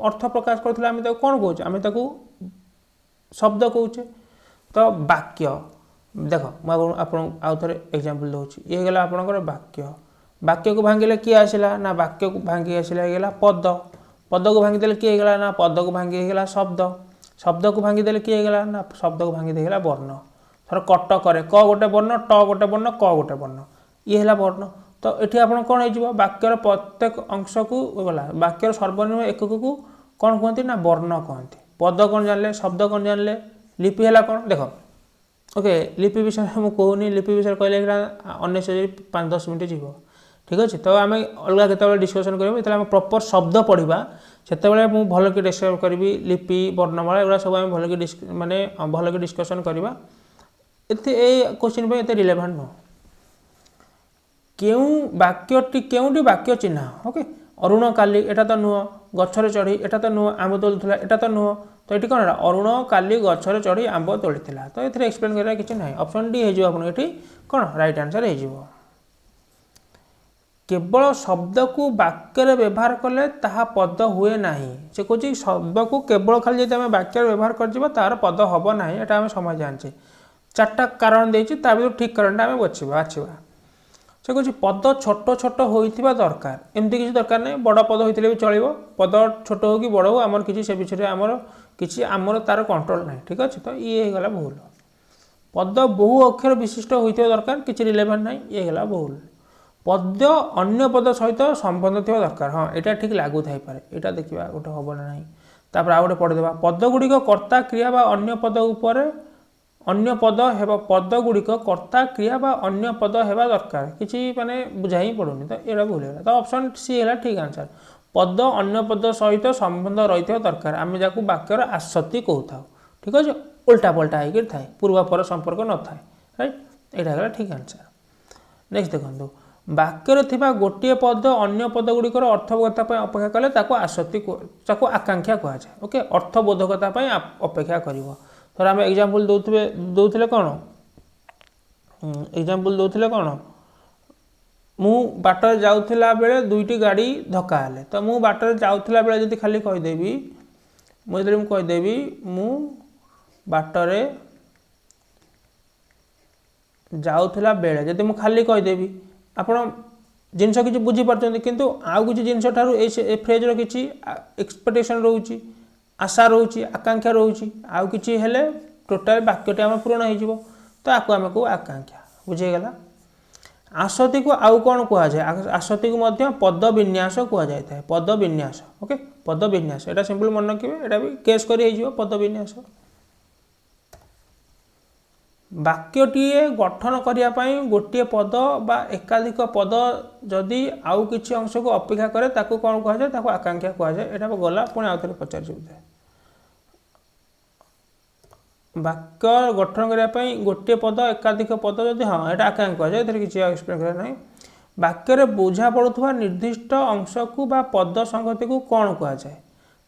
[SPEAKER 1] अर्थ प्रकाश करते आम कौन कहे आम शब्द कहे तो वाक्य देख मुझे थे एग्जांपल दूसरी ये होगा आपंकर वाक्य वाक्य को भांगिले किए आसला ना वाक्य को भांगी आसला पद पद को भांगीदे किए होगा ना पद को भांगी शब्द शब्द को भांगीदे किए होगा ना शब्द को भांगी वर्ण थर कटक क गोटे वर्ण ट गोटे वर्ण क गोटे वर्ण ये है वर्ण तो ये आप कौन हो वाक्यर प्रत्येक अंश को गला वाक्यर सर्वनिम्न एकक को कौन कहते ना वर्ण कहते पद कौन जानले शब्द कौन जानले लिपि है कौन देख ओके लिपि विषय मुझे कहूनी लिपि विषय कहले अनेसरी 5-10 मिनट जीव ठीक अच्छे तो आम अलग के डिस्कसन करें प्रॉपर शब्द पढ़ा से भल कि डिस्कस करी लिपि वर्णमाला एगुड़ा सब आम भल कि माने भल कि डिस्कसन करवा क्वेश्चन पे रिलेवेंट नुह क्यों वाक्यटी क्योंटी वाक्य चिन्ह ओके अरुण काली एटा तो नुह गछरे चढ़ी एटा तो नुह आंब तोलुला एटा तो नुह तो ये कौन है अरुण काली गछरे चढ़ी आंब तोली तो ये एक्सप्लेन करा कि ना ऑप्शन डी हो कौन राइट आंसर हो केवल शब्द को वाक्य व्यवहार कले ताहा पद हुए ना से कह शब्द को केवल खाली जब वाक्य व्यवहार कर तार पद हम ना यहाँ आम समझ जाचे 4टा कारण देती ठीक कारण आम बाछा से कह पद छोट छोट होता दरकार एमती किसी दरकार नहीं बड़ पद होते भी चलो पद छोट हो कि बड़ हो आमर किसी से विषय आमर किसी आमर तार कंट्रोल ना ठीक अच्छे तो ये होगा भूल पद बहु अक्षर विशिष्ट होता दरकार किसी रिलेवेंट ना ये होगा भूल पद अन्य पद सहित संबंध थी दरकार हाँ यहाँ ठीक लागू थाई यहाँ देखा गोटे हम ना तापर आ गए पढ़ीदे पद गुड़िक कर्ता क्रिया बा अन्य पद उपर अन्य पद पद गुड़िक कर्ता क्रिया बा अन्य पद हेबा दरकार किसी माने बुझा ही पड़ूनी तो यहाँ भूल है तो ऑप्शन सी है ठीक आंसर पद अन्य पद सहित संबंध रही दरकार आम जहाँ वाक्यर आसक्ति कहता ठीक अच्छे उल्टा पल्टा होकर थाए पूर्वापर संपर्क न थाए राइट यहाँ ठीक आंसर नेक्स्ट देखो वाक्यर थिबा गोटे पद अन्य पद गुड़िकर अर्थबोधकता अपेक्षा कले आसक्ति आकांक्षा कहुए ओके अर्थबोधकता अपेक्षा कर थोड़ा आम एग्जांपल दौले कौन एग्जांपल दौले कौन मु बाटर जाऊला बेले 2टी गाड़ी धक्का हेले तो मु बाटर जाऊला बेले जब खाली कहीदेवी मुझे कहीदेवी मु बाटरे जाऊला बेले जब मु खाली कहीदेवी आपण जिनस किसी बुझीपार किंतु आउ किसी जिनस ठार फ्रेजर किसी एक्सपेक्टेशन रोचे आशा रोचे आकांक्षा रोचे आउ किसी हेले टोटाल वाक्यटी आम पूरण हो तो आपको आम कहू आकांक्षा बुझीगला आसक्ति को आउ कौन कहुए आसक्ति को पद विन्यास कहुए पद विन्यास ओके पद विन्यास यहाँ सिंपल मन रखिए यहाँ भी केस कर पद विन्यास ବାକ୍ୟଟିଏ ଗଠନ କରିବା ପାଇଁ ଗୋଟିଏ ପଦ ବା ଏକାଧିକ ପଦ ଯଦି ଆଉ କିଛି ଅଂଶକୁ ଅପେକ୍ଷା କରେ ତାକୁ କ'ଣ କୁହାଯାଏ? ତାକୁ ଆକାଂକ୍ଷା କୁହାଯାଏ। ଏଇଟା ଗଲା ପୁଣି ଆଉ ଥରେ ପଚାରୁଛି ବୋଧେ। ବାକ୍ୟ ଗଠନ କରିବା ପାଇଁ ଗୋଟିଏ ପଦ ଏକାଧିକ ପଦ ଯଦି ହଁ ଏଇଟା ଆକାଂକ୍ଷା କୁହାଯାଏ। ଏଥିରେ କିଛି ଏକ୍ସପ୍ଲେନ୍ କରିବା ନାହିଁ। ବାକ୍ୟରେ ବୁଝା ପଡ଼ୁଥିବା ନିର୍ଦ୍ଦିଷ୍ଟ ଅଂଶକୁ ବା ପଦ ସଂଗତିକୁ କ'ଣ କୁହାଯାଏ?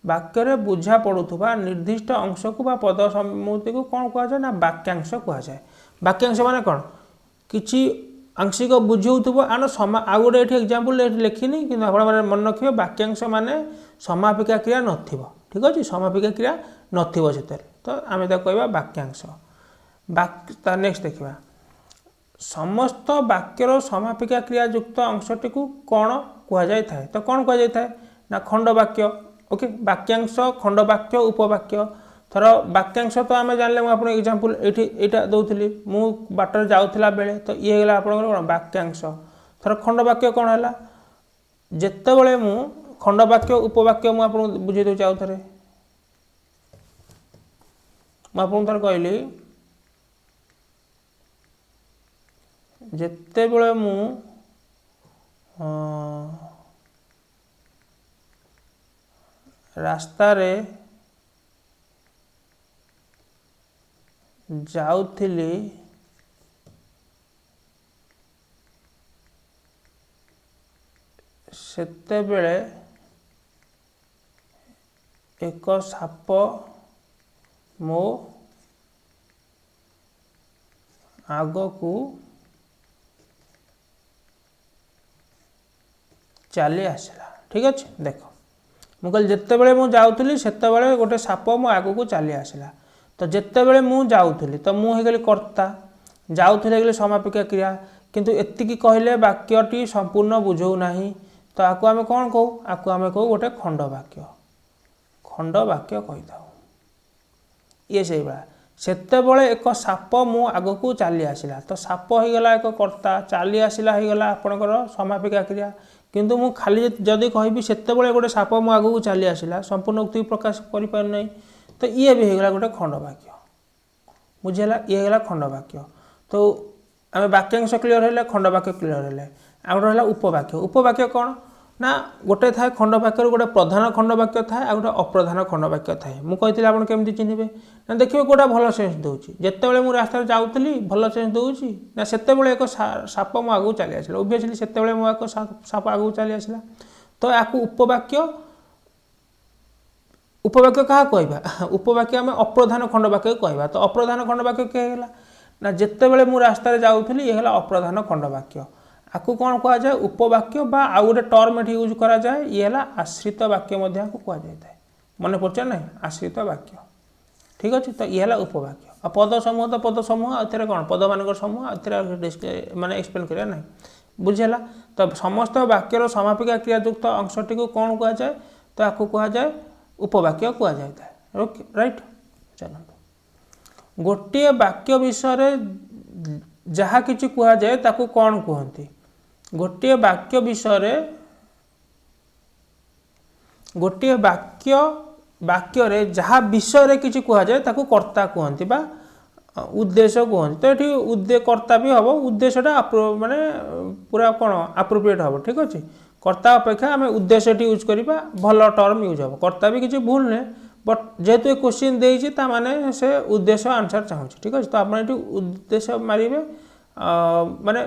[SPEAKER 1] ବାକ୍ୟରେ ବୁଝା ପଡ଼ୁଥିବା ନିର୍ଦ୍ଦିଷ୍ଟ ଅଂଶକୁ ବା ପଦ ସମୂହକୁ କ'ଣ କୁହାଯାଏ? ନା ବାକ୍ୟାଂଶ କୁହାଯାଏ। ବାକ୍ୟାଂଶ ମାନେ କ'ଣ? କିଛି ଆଂଶିକ ବୁଝାଉଥିବ ଆଉ ଗୋଟେ ଏଠି ଏକ୍ଜାମ୍ପଲ୍ ଏଠି ଲେଖିନି, କିନ୍ତୁ ଆପଣମାନେ ମନେ ରଖିବେ ବାକ୍ୟାଂଶ ମାନେ ସମାପିକା କ୍ରିୟା ନଥିବ। ଠିକ୍ ଅଛି, ସମାପିକା କ୍ରିୟା ନଥିବ ସେଥିରେ, ତ ଆମେ ତାକୁ କହିବା ବାକ୍ୟାଂଶ। ନେକ୍ସଟ ଦେଖିବା, ସମସ୍ତ ବାକ୍ୟର ସମାପିକା କ୍ରିୟା ଯୁକ୍ତ ଅଂଶଟିକୁ କ'ଣ କୁହାଯାଇଥାଏ? ତ କ'ଣ କୁହାଯାଇଥାଏ? ନା ଖଣ୍ଡବାକ୍ୟ। ଓକେ, ବାକ୍ୟାଂଶ, ଖଣ୍ଡବାକ୍ୟ, ଉପବାକ୍ୟ। थर वाक्यांश तो आम जान मुझे एग्जांपल एटा दौली मु बाटर जाऊला बेले तो ये है आप वाक्यांश। थर खंडवाक्य कौन है? जिते बड़े मु खंडवाक्य उपवाक्य मुझे बुझे दूसरी आउ थे मुझे कहली जिते बड़े मु रास्ता रे जाउथिली सेते बेले एक साप मो आग को चली आसला। ठीक अच्छे, देख मु कहली जिते बड़े मु जाउथली सेते बेले गोटे साप मो आग को चली आसला। तो जिते बड़े मु जाउथली तो मु गली कर्ता, जाउथली गली समापिका क्रिया, किंतु एतिकी कहले वाक्यटी संपूर्ण बुझौ नाही। तो आपको आम कौन कहू? आपको आम कहू गोटे खंड वाक्य, खंड वाक्य कही था। ये से भाया सेते बड़े एक साप मु आग को चली आसला, तो साप हो गला एक कर्ता, चली आसला हो गला आपणकर समापिका क्रिया। किंतु मु खाली जदि कहबी सेते बड़े गोटे साप मो आग को चली आसला संपूर्ण उक्ति प्रकाश कर पार नहीं, तो ये भी होगा गोटे खंडवाक्य। बुझेगा, ये होगा खंडवाक्य। तो आम वाक्यांश क्लीयर है, खंडवाक्य क्लीयर है। आउ गोटे उपवाक्य। उपवाक्य कौन ना गोटे थाए खंडवाक्य गोटे प्रधान खंडवाक्य थाए आ गोटे अप्रधान खंडवाक्य थाए। मुझे आप केमती चिन्हे ना देखिए गोटा भल सेन्स दूसरी जिते मुझे रास्ता जाऊली भल सेन्स दूसरी ना सेते एक साप मो आगू चली आसला। ओबियसली सेते मो एक साप आगू चली आसला। तो या उपवाक्य उपवाक्य क्या कहवा? उपवाक्य आम अप्रधान खंडवाक्य कहवा। तो अप्रधान खंडवाक्य किए ना जिते बड़े मु रास्ता जाऊली ये अप्रधान खंडवाक्य। आपको कौन कह जाए? उपवाक्य बा आउ गोटे टर्म ये यूज करा जाए, ये है आश्रित वाक्य कह जाए। मन पड़े ना आश्रित वाक्य। ठीक अच्छे, तो ये है उपवाक्य। आ पद समूह तो पद समूह आते कौन पद मान समूह आते माने एक्सप्लेन करा ना बुझेगा। तो समस्त वाक्यर समापिका क्रियायुक्त अंशटी को कौन कह जाए? तो आपको कह जाए उपवाक्य कह जाए। ओके राइट, चलो गोटे वाक्य विषय जहाँ किसी कह जाए ताकू कौन कहते? गोटे वाक्य विषय गोटे वाक्य रे जहाँ विषय किसी कह जाए ताकू कर्ता कहते बा उद्देश्य कहते। तो ये कर्ता भी हम उद्देश्यटा माने पूरा कौन आप्रोप्रिएट हम। ठीक अच्छे, कर्ता अपेक्षा आम उद्देश्य यूज करवा भल टर्म यूज हम। कर्ता भी किसी भूल नहीं, बट जेहेतु क्वेश्चन देती माने से उद्देश्य आंसर चाहूँ। ठीक अच्छे, तो आप उद्देश्य मारे माने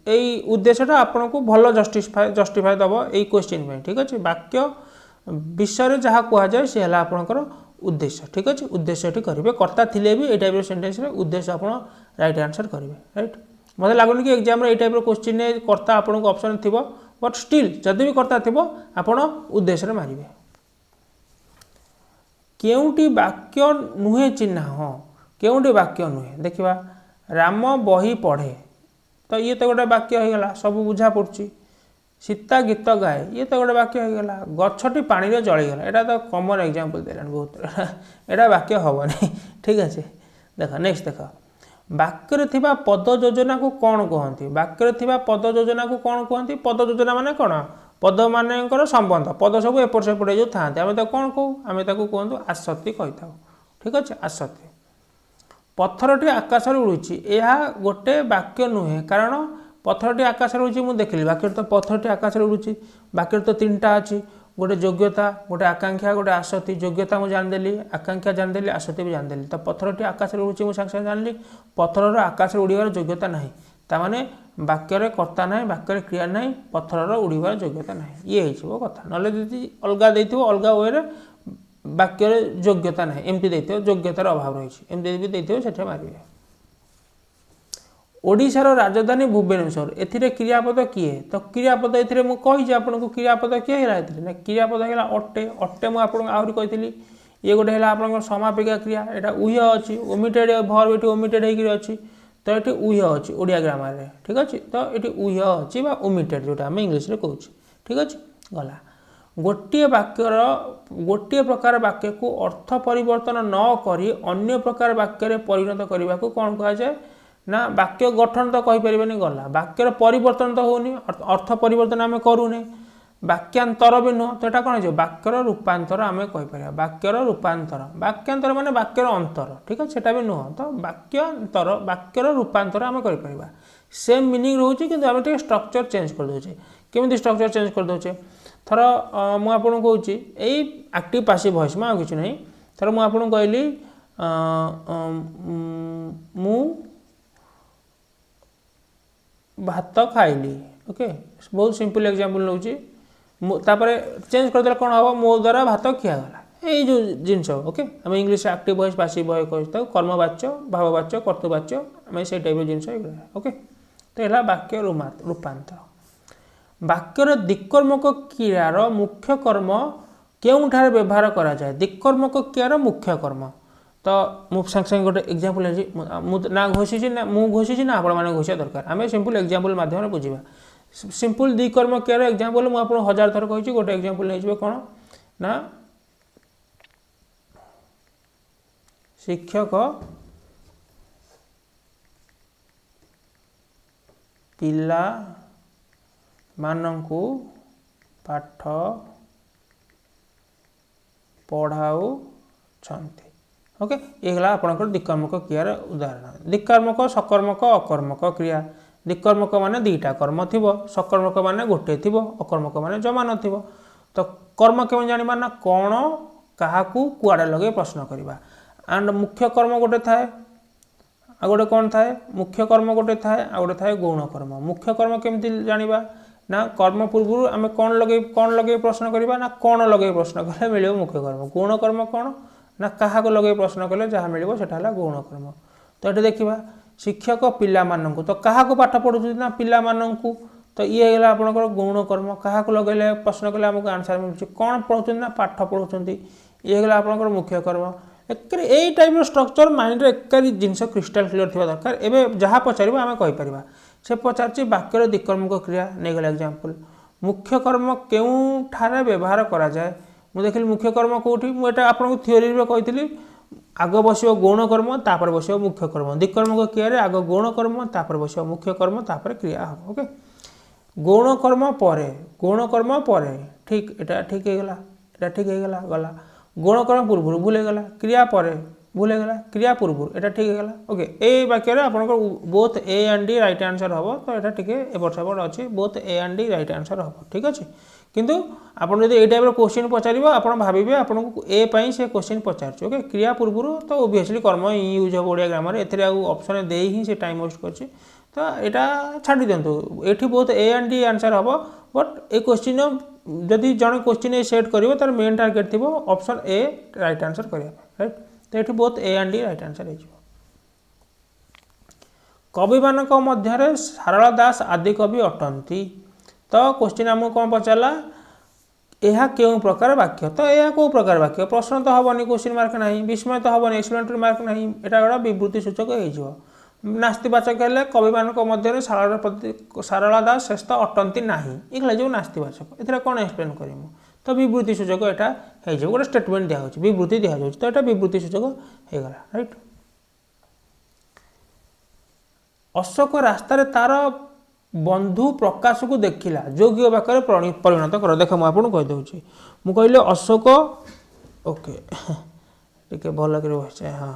[SPEAKER 1] यही उद्देश्यटा आपन को भल जस्टिफाई दब यही क्वेश्चन में। ठीक अच्छे, वाक्य विषय जहाँ कह जाए सी है आपंकर उद्देश्य। ठीक अच्छे, उद्देश्य करेंगे कर्ता थिले भी ये टाइप सेंटेंस उद्देश्य आप राइट आंसर करेंगे। राइट, मतलब लगुनि कि एग्जाम ये टाइप क्वेश्चन कर्ता आपको ऑप्शन थी, बट स्टिल जदि भी कर्ता थी आप उद्देश्य मारे। केउटी वाक्य नुहे चिन्ह? हाँ, केउटी वाक्य नुहे देखा राम बही पढ़े, तो ये तो गोटे वाक्य हो गला, सब बुझा पड़ी। सीता गीत गाए, ये तो गोटे वाक्य हो गला। गछटी पानी रे जलीगला, यहाँ तो कमन एग्जांपल देला बहुत, यहाँ वाक्य हेनी। ठीक अच्छे, देख नेक्स्ट देख वाक्य थिबा पद योजना को कौन कहती? वाक्य थिबा पद योजना को कौन कहती? पद योजना माने कौन? पद मानकर संबंध, पद सब एपट सेपट जो था आम तो कौन कहू? आम कहूँ आसक्ति कही था। ठीक अच्छे, आसक्ति पत्थरटी आकाश उड़ुची यह गोटे वाक्य नुहे कारण पत्थरटी आकाश उड़ुची मुझे देखिली वाक्य तो पत्थरटी आकाश उड़ुची वाक्य तो 3टा अच्छी गोटे योग्यता गोटे आकांक्षा गोटे आसक्ति योग्यता मुझे जानदेली आकांक्षा जानदेली आसक्ति भी जानदेली तो पत्थरटी आकाश उड़ुची मुझे सागे जानली पत्थर आकाश उड़ार योग्यता ना ताने वाक्य कर्ता ना वाक्य क्रिया ना पत्थर उड़ार योग्यता ना ये कथा ना अलग देती अलग वे वाक्य योग्यता ना एमती योग्यतार अभाव रही एमती से मारे ओडिशार राजधानी भुवनेश्वर एथिरे क्रियापद किए तो क्रियापद एथिरे मु कहि आपको क्रियापद किए है ना क्रियापद है अट्टे अट्टे मुझे आहरी कही ये गोटे है आप समापिका क्रिया यहाँ उह अच्छी ओमिटेड भर्ब ये ओमिटेड होती तो ये उह अच्छी ओडिया ग्रामर रे ठीक अच्छे तो ये उह अच्छी ओमिटेड जोटा आम इंग्लीश कहूँ ठीक अच्छे गला गोटे वाक्यर गोटे प्रकार वाक्य को अर्थ परिवर्तन न करी अन्य प्रकार वाक्य परिणत करने को कौन कह जाए ना वाक्य गठन तो कहीपर गला वाक्यर परिवर्तन तो होनी अर्थ परिवर्तन आम करूने वाक्यांतर भी नुह तो यहाँ कौन हो वाक्यर रूपांतर आम कहीपर वाक्यर रूपांतर वाक्यांतर माने वाक्यर अंतर ठीक है सेटा भी नुह तो वाक्यांतर वाक्यर रूपांतर आम कर सेम मीनिंग रोचे कि आम स्ट्रक्चर चेंज कर दे केमी स्ट्रक्चर चेंज कर दे थर मुझे कहूँ यही एक्टिव पासिव वॉइस में किसी ना थर मुझे कहली मु भात खाइली ओके बहुत सिंपल एग्जांपल नौची तापर चेंज करदे कौन हम मो द्वारा भात खियागला यही जो जिनस ओके आम English active voice passive voice कहता कर्मवाच्य भाववाच्य कर्तृवाच्य आम से टाइप जिन ओके तो यह वाक्य रूपांतर वाक्यर दिक्कर्मक क्रियार मुख्य कर्म केउठारे व्यवहार करा जाए दिक्कर्मक क्रियार मुख्य कर्म तो मुझे सागे सागे गोटे एक्जामपल ना घोषी ना मुझे घोषी ना आपण घोषा दरकार आम सिंपल एक्जामपल मध्यम बुझा सिंपल दिकर्म क्रियार एक्जामपल मुझे 1000 थर कही गोटे एक्जामपल नहीं कौन ना शिक्षक पिला मानंकु पाठ पढ़ाऊ छंती ओके ये है आपंकर दिक्कर्मक क्रियार उदाहरण दिक्कर्मक सकर्मक अकर्मक क्रिया दिक्कर्मक माने 2टा कर्म थी सकर्मक माने गोटे थी अकर्मक माने जमा न तो कर्म केम जाना ना कौन क्या कुआड़े लगे प्रश्न करवा एंड मुख्य कर्म गोटे थाए आ गोटे कौन थाए मुख्य कर्म गोटे थाए आ गोटे थाए गौण कर्म मुख्य कर्म केमती जानिबा ना कर्म पूर्व आम कौन लगे प्रश्न करवा ना कौन लगे प्रश्न कले मिले मुख्य कर्म गौण कर्म कौन ना क्या लगे प्रश्न कले जहाँ मिले सेटा गौण कर्म तो ये देखा शिक्षक पिला मानंकु तो क्या पाठ पढ़ुं ना पिला मानंकु तो ये है आपंकर गौण कर्म क्या लगे प्रश्न कले आमको आंसर मिलूँ कौन पढ़ुं ना पाठ पढ़ुं ये है आपंकर मुख्य कर्म एक टाइप स्ट्रक्चर माइंड एक जिनस क्रिस्टाल क्लियर थी दरकार एवं जहाँ पचार आम कहीपर से पचार वाक्यर दिक्कर्मक क्रिया नहीं गला एग्जांपल मुख्य कर्म केउठारे व्यवहार करा जाए मुझे देखिए मुख्य कर्म कौटी मुझे आपको थ्योरी कही आग बस गौण कर्म तापर बस मुख्य कर्म दिक्कर्मक क्रिया आग गौण कर्म तापर बस मुख्य कर्म तापर क्रिया हम ओके गौण कर्म पर ठीक एटा ठीक है गला गौण कर्म पूर्व भूलेगला क्रिया पर भूलेगला क्रिया पूर्व एटा ठीक है ओके ए वाक्य आपंकर both A and D right answer हम तो यहाँ टी एपट सेपट अच्छे both A and D right answer हम ठीक अच्छे किंतु आपड़ जब ये टाइप क्वेश्चन पचारे आप भावे आपको ए पाई से क्वेश्चन पचार ओके क्रिया पूर्व तो ओबियसली कर्म यूज हम ओडिया ग्रामर एथे ऑप्शन दे ही से टाइम वेस्ट कर तो यहाँ छाड़ी दिंतु ये बहुत ए एंड डी आंसर हम बट ए क्वेश्चन जदि जन क्वेश्चन सेट कर तार मेन टार्गेट थी ऑप्शन ए राइट आंसर करने राइट तो ये बहुत A and D right answer हो कवि मानक मध्य सारला दास आदि कवि अटंती तो क्वेश्चन आमको कौन पचारा यह क्यों प्रकार वाक्य तो यह कौ प्रकार वाक्य प्रश्न तो हेनी क्वेश्चन मार्क ना विस्मय तो हेनी एक्सप्लेनेटरी मार्क ना यहाँ गोटे विवृत्ति सूचक हो नास्तिवाचक है कवि मान मध्य सारला दास श्रेष्ठ अटंती ना ये जो नास्तिवाचक ए कौन एक्सप्लेन करूँ तो विवृत्ति सूचक यहाँ हो गोटे स्टेटमेंट दिखाई विवृत्ति दिखाई तो यहाँ विवृत्ति सूचक होगला राइट अशोक रास्तार तार बंधु प्रकाश को देखला योग्य वाक्य परिणत कर देख मुझे कहीदे मुझे कहली अशोक ओके टे भल कर हाँ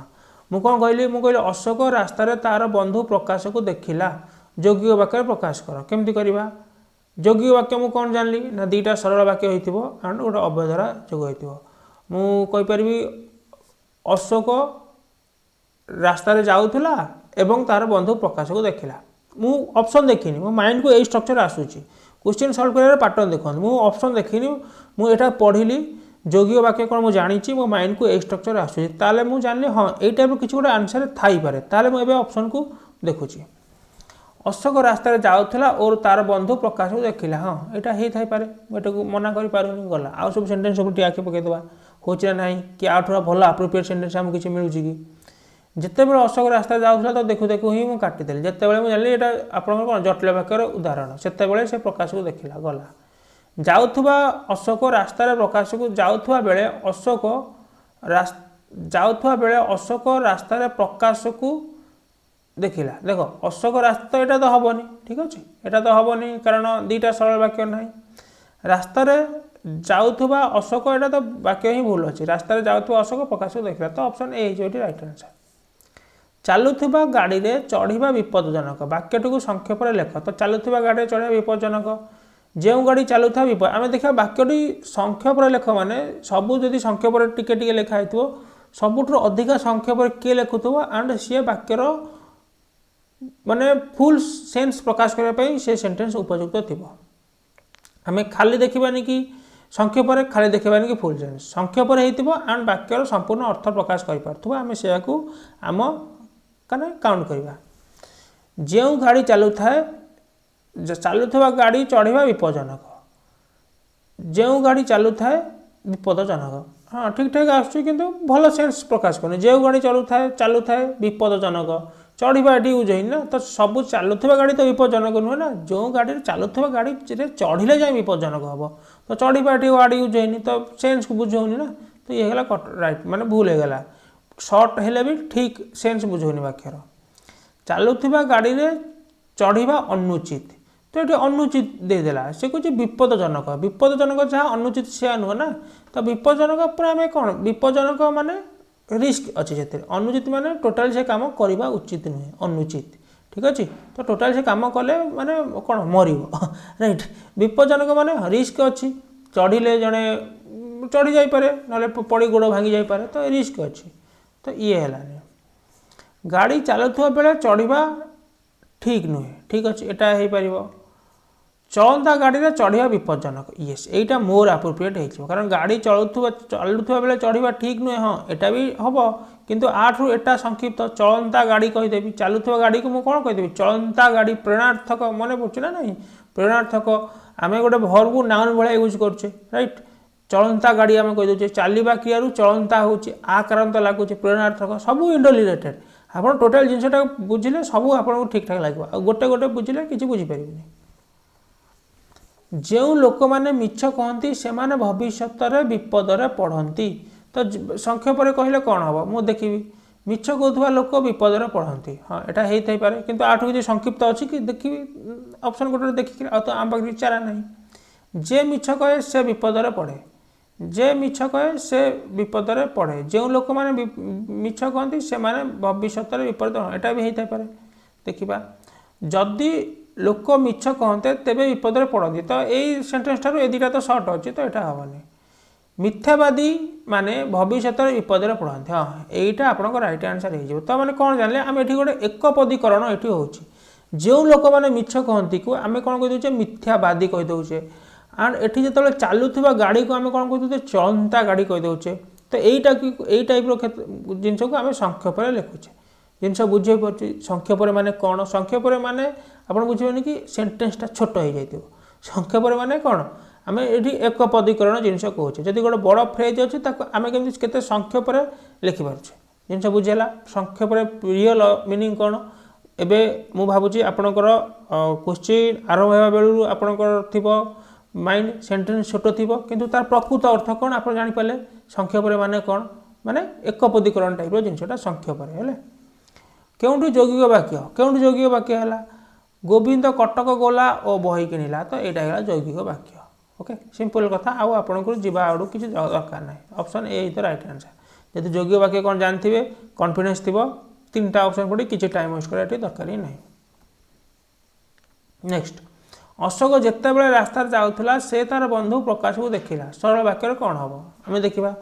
[SPEAKER 1] मु कौन कहली मु कहली अशोक रास्तार तार बंधु प्रकाश को देखिला यौगिक वाक्य प्रकाश कर केमती करवा यौगिक वाक्य मु कौन जानली ना दुईटा सरल वाक्य होइतिबो एंड गोटे अव्ययधारा जोग होइतिबो मु कहि परिबी अशोक रास्तार जाउथला एवं तार बंधु प्रकाश को देखिला मु ऑप्शन देखिनी मो माइंड को ए स्ट्रक्चर आसुची क्वेश्चन सॉल्व कर पैटर्न देखो मु ऑप्शन देखिनी मु एटा पढ़िली यौगिक वाक्य कौन मुझे जानी मो माइंड को ए स्ट्रक्चर आसूँ ताले मु जानली हाँ ये टाइप किसी गोटे आंसर थाई पारे ताले मु एबे ऑप्शन को देखुची अशोक रास्तार जाउथला और तार बंधु प्रकाश को देखिला हाँ यहाँ हो थाई पारे एटा को मना करि पारुनी गला आ सब सेंटेंस सब टिके पकईदेवा होची ना नहीं कि आठरा भल अप्रोप्रिएट सेंटेंस आमको किसी मिलूँ कि जिते बड़े अशोक रास्ता जाऊला तो देखु देखु ही मुझे काटिदेली जिते बड़े मुझे जानी यहाँ आप जटिल वाक्यर उदाहरण से से प्रकाश को देखिला गला जाउथुबा अशोक रास्तार प्रकाश को जाउथुबा बेले अशोक रास्तार प्रकाश को देखिला देख अशोक रास्ता यहाँ तो हेनी ठीक अच्छे यहाँ तो हेनी कारण दुईटा सरल वाक्य ना रास्तार जाउथुबा अशोक यहाँ तो वाक्य ही भूल अच्छे रास्तार जाउथुबा अशोक प्रकाश को देखिला तो ऑप्शन ए हो राइट आंसर चालुवा गाड़ी में चढ़ा विपदजनक वाक्यटी को संक्षेप लेख तो चालुवा गाड़ी चढ़ा विपदजनक जो गाड़ी चलुवा विपद आम देखा वाक्यटी संक्षेप लेख माने सबू जदि संक्षेप टिके लिखाई सबुठ अधिका संक्षेप किए लिखुव एंड सी वाक्यर माने फुल सेन्स प्रकाश करने से सेंटेंस उपयुक्त थी आम खाली देखानी कि संक्षेप खाली देखानी कि फुल सेन्स संक्षेप एंड वाक्यर संपूर्ण अर्थ प्रकाश कर आम से आम कने काउंट करवा जो गाड़ी चलुवा गाड़ी चढ़ा विपदजनक जो गाड़ी चलुए विपदजनक हाँ ठीक ठाक आसुच्ची किंतु भल सेन्स प्रकाश करनी जो गाड़ी चलुए विपदजनक चढ़ा ये यूज होना तो सब चलुवा गाड़ी तो विपदजनक नुहे ना जो गाड़ी चलुवा गाड़ी चढ़ले जाए विपदजनक हम तो चढ़ा ये वार्ड यूज होनी तो सेन्स को बुझौनी ना तो ये राइट माने भूल होगा सर्ट हेले भी ठीक सेन्स बुझौनी वाक्यर चलुवा गाड़ी में चढ़ा अनुचित तो ये अनुचित देदेला से कहे विपदजनक जहाँ अनुचित से नुह ना तो विपदजनक पूरा आम कौन विपदजनक माने रिस्क अच्छे से अनुचित माने टोटाल से काम करवा उचित नुहे अनुचित ठीक अच्छे तो टोटाल से काम कले माने कौन मर राइट विपदजनक माने रिस्क अच्छी चढ़ले जड़े चढ़ी जापे ना पड़ी गोड़ भांगी जापे तो रिस्क अच्छी तो ये है गाड़ी चलुवा बेले चढ़ा ठीक नुहे ठीक अच्छे यहाँ हो पार चलता गाड़ी में चढ़ा विपदजनक येस यहाँ मोर अप्रोप्रिएट हो कारण गाड़ी चलुवा बेले चढ़ा ठीक नुहे हाँ यहाँ भी हम किंतु आठू एटा संक्षिप्त चलता गाड़ी कहीदेवी चलुवा गाड़ी को मुझे कौन कहीदेवी चलता गाड़ी प्रेरणार्थक मन पड़े ना नहीं प्रेरणार्थक आम गोटे भर को नाउन भाया यूज करुचे राइट चलता गाड़ी आम कहीदे चलवा क्रिया चलता हूँ आक्रांत लगुच प्रेरणार्थक सब इंडो रिलेटेड आप टोटाल जिनटा बुझे सब आपको ठीक ठाक लगे गोटे गोटे बुझे किसी बुझीपारे जो लोक मैंने मिछ कहती से भविष्य विपदरे पढ़ती तो संक्षेप कहले कौन हम मुझे देखी मिछ कहूँ लोक विपदरे पढ़ती हाँ यहाँ हो पारे किंतु आठ किसी संक्षिप्त अच्छी कि देखी ऑप्शन गोटे देखिक तो आम पाखे चारा नहीं जे मिछ कहे से विपदरे पढ़े जे मिछ कहे से विपदरे पढ़े जो लोक मैंने मिछ कहती से भविष्य विपद यहाँ भी होता पारे देखा जदि लोक मिछ कहते तेबे विपदरे पड़ती तो यही सेंटेंस ठार ए दुटा तो सर्ट अच्छे तो यहाँ हेनी मिथ्यावादी माने भविष्य विपदरे पड़ती हाँ यहीटा आप राइट आंसर हो तो मैंने कौन जानले आम ये गोटे एकपदीकरण ये हो जो लोक मैंने मिछ कहती को आम कौन कहीदे मिथ्यावादी कहीदे एंड ये जो चलुवा गाड़ी को आम कौन कहीदे चलता गाड़ी कहीदे तो यही टाइप जिन को आम संक्षेप लिखुचे जिनस बुझे पार्टी संक्षेप माने कौन संक्षेप माने आप बुझे कि सेंटेंसटा छोट हो जाए संक्षेप माने कौन आम ये एकपदीकरण जिनस कहे जब गोटे बड़ फ्रेज अच्छे आम के संक्षेप लिखिपारे जिनस बुझेगा संक्षेप रियल मीनिंग कौन एवं मु भावुँ आपणकर क्वेश्चन आरंभ होगा बेलू आपणकर थी माइंड सेंटेंस छोट थी किंतु तार प्रकृत अर्थ कौन आप जापारे संक्षेप माने कौन माने एकपदीकरण टाइप जिनसा संक्षेप है क्योंठू यौगिक वाक्य क्योंठू यौगिक वाक्य है गोविंद कटक गला और बही किणिला तो यहाँ है यौगिक वाक्य ओके सिंपल कथा आपको जावा आड़ किसी दरकार ना ऑप्शन ए तो राइट आंसर यदि जोगी वाक्य कौन जानते कॉन्फिडेंस थी 3टा ऑप्शन पड़ी किसी टाइम वेस्ट करा दरकार ही नहीं। नेक्स्ट अशोक जितेबाला रास्तार जाऊला से तार बंधु प्रकाश को देखला सरल वाक्य कौन हम आम देखा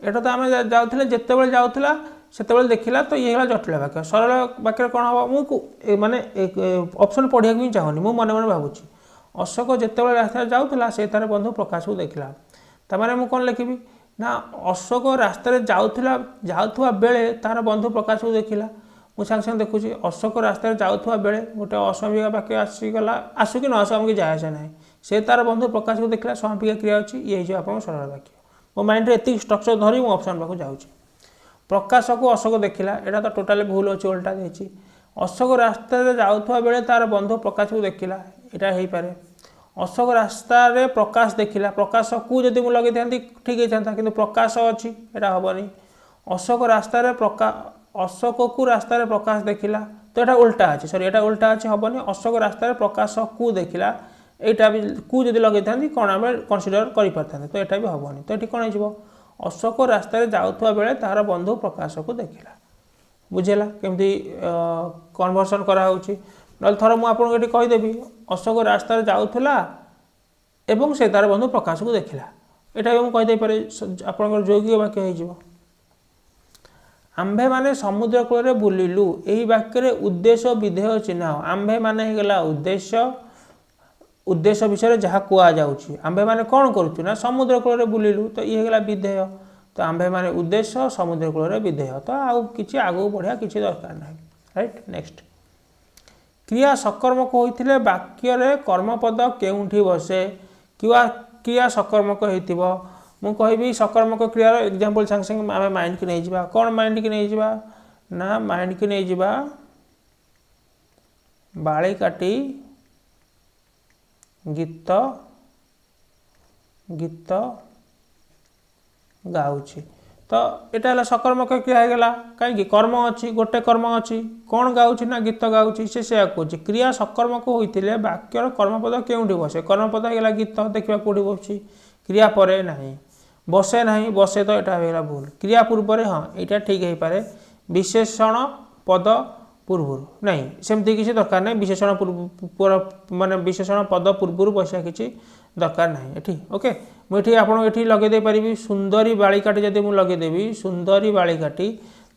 [SPEAKER 1] एटा तो आम जाऊे जितेबाला जाऊला से देखला तो ये जटिल वाक्य सरल वाक्य कौन हम मुझे माने ऑप्शन पढ़िया भी चाहूनी मुझे मन मन भावुँ अशोक जितेबाला रास्ता जाऊला से तार बंधु प्रकाश को देखला तमाने मुझे कौन लिखी ना अशोक रास्तार जाऊा बेले तार बंधु प्रकाश को देखला मुझे सांगे सांगे देखुची अशोक रास्तार जाऊा बेले गोटे असमापिका वाक्य आसीगला आसू कि न आसू आमको जाए आसे ना से तार बंधु प्रकाश को देखला समापिका क्रिया अच्छी ये आप सरल वाक्य मो माइंड एति स्ट्रक्चर धरी मु ऑप्शन पाक जाऊँगी प्रकाश को अशोक देखला यहाँ तो टोटाली भूल अच्छी उल्टा देती अशोक रास्तार जाऊा बेले तार बंधु प्रकाश को देखला यहाँ हो पारे अशोक रास्तार प्रकाश देखला प्रकाश को जब मुझे लगे था ठीक होता कि प्रकाश अच्छी यहाँ हेनी अशोक रास्तार अशोक को रास्तार प्रकाश देखला तो यहाँ उल्टा अच्छी सॉरी यहाँ उल्टा अच्छी हेनी अशोक रास्तार प्रकाश को देखला यहाँ भी को जब लगे था कौन आम कनसीडर करें तो यहाँ भी हेनी तो ये कौन हो अशोक रास्तार जाऊा बेले तार बंधु प्रकाश को देखला बुझेगा केमती कन्वर्सन कराऊँगी ना थर मुझे कहीदेवी अशोक रास्तार जाऊला एवं से तार बंधु प्रकाश को देखला यहाँ भी मुझे कहीदे पारे आप जोगी वाक्य हो आंभे माने समुद्र कूल बुलिलु यही वाक्य उद्देश्य विधेय चिन्ह आंभे माने गला उद्देश्य विषय जहाँ कहुच्छी आंभे माने कौन करुचु ना समुद्र कूल बुलिलु तो ये गला विधेय तो आंभे माने उद्देश्य समुद्र कूल विधेय तो आउ कि आगू बढ़िया किसी दरकार ना राइट। नेक्स्ट क्रिया सकर्मक होते वाक्य कर्मपद केउठी बसे क्रिया सकर्मक हो मु कहि सकर्मक क्रियार एग्जांपल संगे संगे आम माइंड की नहीं जावा कौन माइंड की नहीं जावा ना माइंड की नहीं जावा बाड़ी काटी गीत गीत गाउची तो यहाँ है सकर्मक क्रिया होगा कहीं कर्म अच्छी गोटे कर्म अच्छी कौन गाउची ना गीत गाउची से कहे क्रिया सकर्मक होते वाक्यर कर्मपद केउठी बसे कर्मपद होगा गीत देखा कौटी बसुची क्रिया पर ना बसे ना बसे तो यहाँ होगा भूल क्रिया पूर्व हाँ यहाँ ठीक हो पारे विशेषण पद पूर्व नहीं सेमती किसी दरकार नहीं विशेषण माने विशेषण पद पूर्व बसा किसी दरकार ना ये ओके मुझे आपड़ी लगेदे पारि सुंदरी बालिकाटी जब मुझे लगेदेवी सुंदरी बालिकाटी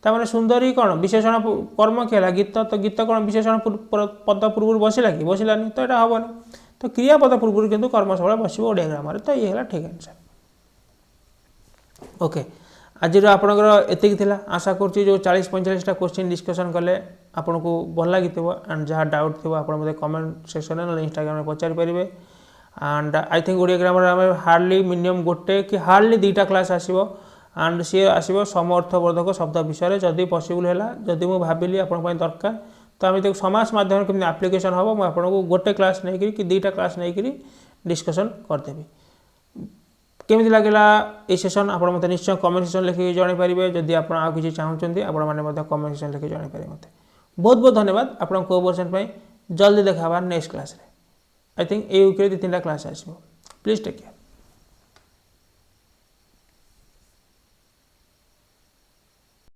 [SPEAKER 1] तार सुंदरी कौन विशेषण कर्म क्या गीत तो गीत कौन विशेषण पद पूर्व बसला कि बसलानी तो यहाँ हेनी तो क्रियापद पूर्व किंतु कर्म सब बस ओडिया ग्रामर तो ये है ठीक आंसर ओके आज आपंकर एतिक आशा करुँच जो 40-45टा क्वेश्चन डिस्कसन कले आपन को भल लगी एंड जहाँ डाउट थी आप कमेंट सेक्शन में इंस्टाग्राम में पचारि पारे and I think Odia grammar आम हार्डली मिनिमम गोटे कि हार्डली 2टा क्लास आसो एंड सी आसो समर्थवर्धक शब्द विषय जदि पॉसिबल है जदि मुझे भाविली आपन दरकार तो आम समाज माध्यम केमती आप्लिकेसन हम मुझे आपको गोटे क्लास नहीं कि 2टा क्लास नहीं डिस्कसन करदेवी केमी लगला ये सेसन आप निश्चय कमेंट सेक्शन लिखिक जन पारे जदि आप किसी चाहते आपने कमेंट सेक्शन लिखिक जन पारे मत बहुत बहुत धन्यवाद आपन कोऑपरेशन जल्दी देखा नेक्स्ट क्लास आई थिंक ये वीक 2-3टा क्लास आसो प्लीज टेक केयर।